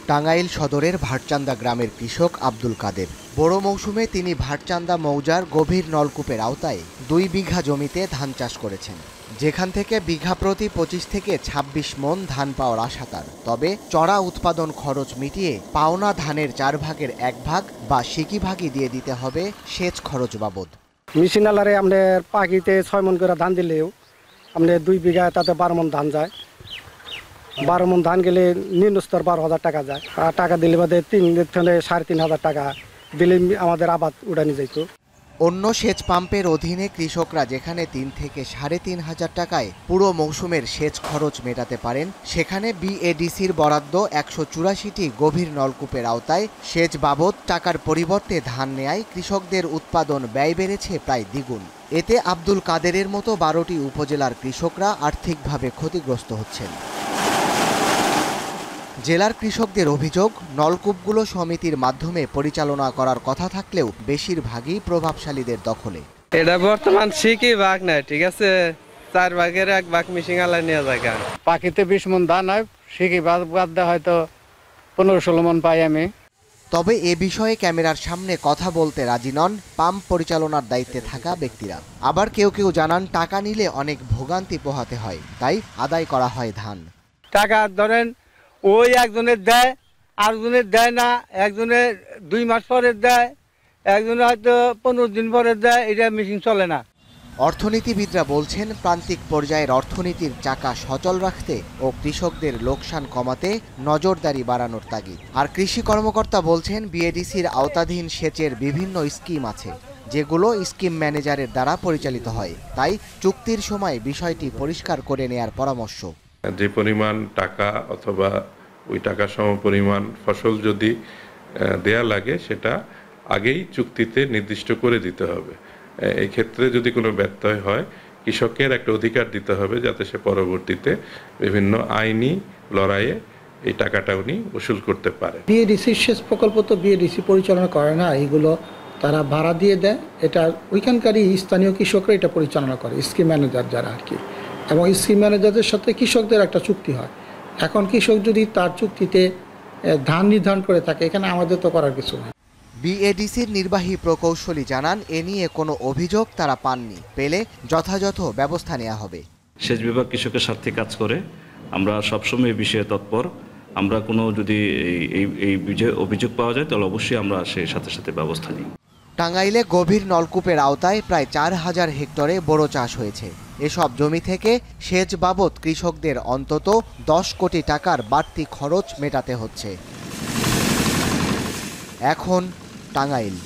টাঙ্গাইল সদরের ভাটচান্দা গ্রামের কৃষক আব্দুল কাদের। বড় মৌসুমে তিনি ভাটচান্দা মৌজার গভীর নলকূপের আওতায় 2 বিঘা জমিতে ধান চাষ করেছেন, যেখান থেকে বিঘা প্রতি 25 থেকে 26 মণ ধান পাওয়ার আশা তার। তবে চড়া উৎপাদন খরচ মিটিয়ে পাওনা ধানের 4 ভাগের 1 ভাগ বা সিকি ভাগই দিয়ে দিতে হবে সেচ খরচ বাবদ। মেশিন আলারে আমাদের পাখিতে 6 মণ করে ধান দিলেও আমাদের 2 বিঘা তাতে 12 মণ ধান যায়। 12 মণ ধান গেলে নিম্ন স্তর 12,000 টাকা যায়। আর টাকা দিলে বাদে 3,500 টাকা দিলে আমাদের আবাদ উড়ানি যাইতো। অন্য সেচ পাম্পের অধীনে কৃষকরা যেখানে 3 থেকে 3,500 টাকায় পুরো মৌসুমের সেচ খরচ মেটাতে পারেন, সেখানে বিএডিসির বরাদ্দ 184টি গভীর নলকূপের আওতায় সেচ বাবদ টাকার পরিবর্তে ধান নেয়ায় কৃষকদের উৎপাদন ব্যয় বেড়েছে প্রায় দ্বিগুণ। এতে আব্দুল কাদেরের মতো 12টি উপজেলার কৃষকরা আর্থিকভাবে ক্ষতিগ্রস্ত হচ্ছেন। জেলার কৃষকদের অভিযোগ, নলকূপগুলো সমিতির মাধ্যমে পরিচালনা করার কথা থাকলেও বেশিরভাগই প্রভাবশালীদের দখলে। এটা বর্তমান সিকি ভাগ নাই, ঠিক আছে, 4 ভাগের 1 ভাগ মিশিং আলা নিয়ে যায়। পাখিতে 20 মণ ধান হয়, সিকি বাদ দেওয়া হয়তো 15-16 মণ পাই আমি। তবে এ বিষয়ে ক্যামেরার সামনে কথা বলতে রাজি নন পাম্প পরিচালনার দায়িত্বে থাকা ব্যক্তিরা। আবার কেউ কেউ জানান, টাকা নিলে অনেক ভোগান্তি পোহাতে হয়, তাই আদায় করা হয় ধান। টাকা ধরেন ওই একজনের দেয়, আরেকজনের দেয় না, একজনের 2 মাস পরে দেয়, একজনের হয়তো 15 দিন পরে দেয়, এটা মেশিন চলে না। অর্থনীতিবিদরা বলছেন, প্রান্তিক পর্যায়ের অর্থনীতির চাকা সচল রাখতে ও কৃষকদের লোকসান কমাতে নজরদারি বাড়ানোর তাগিদ। আর কৃষি কর্মকর্তা বলছেন, বিএডিসির আওতাধীন সেচের বিভিন্ন স্কিম আছে, যেগুলো স্কিম ম্যানেজারের দ্বারা পরিচালিত হয়। তাই চুক্তির সময় বিষয়টি পরিষ্কার করে নেয়ার পরামর্শ। যে পরিমাণ টাকা অথবা ওই টাকা সমপরিমাণ ফসল যদি দেয়া লাগে, সেটা আগেই চুক্তিতে নির্দিষ্ট করে দিতে হবে। এই ক্ষেত্রে যদি কোনো ব্যত্যয় হয়, কৃষকের একটা অধিকার দিতে হবে যাতে সে পরবর্তীতে বিভিন্ন আইনি লড়াইয়ে এই টাকাটা উনি উসুল করতে পারে। বিএডিসির সেচ প্রকল্প তো বিএডিসি পরিচালনা করে না, এইগুলো তারা ভাড়া দিয়ে দেয়। এটা ওইখানকারই স্থানীয় কৃষকরা এটা পরিচালনা করে, স্কিম ম্যানেজার যারা আর কি। এবং স্কিম ম্যানেজারদের সাথে কৃষকদের একটা চুক্তি হয়। এখন কৃষক যদি তার চুক্তিতে ধান নির্ধারণ করে থাকে, এখানে আমাদের তো করার কিছু নেই। বিএডিসির নির্বাহী প্রকৌশলী জানান, এ নিয়ে কোনো অভিযোগ তারা পাননি, পেলে যথাযথ ব্যবস্থা নেওয়া হবে। সেচ বিভাগ কৃষকের স্বার্থে কাজ করে, আমরা সবসময় এই বিষয়ে তৎপর। আমরা কোনো যদি এই অভিযোগ পাওয়া যায়, তাহলে অবশ্যই আমরা সেই সাথে সাথে ব্যবস্থা নিই। টাঙ্গাইলে গভীর নলকূপের আওতায় প্রায় 4,000 হেক্টরে বোরো চাষ হয়েছে। এসব জমি থেকে সেচ বাবদ কৃষকদের অন্তত 10 কোটি টাকার বাড়তি খরচ মেটাতে হচ্ছে। এখন টাঙ্গাইল।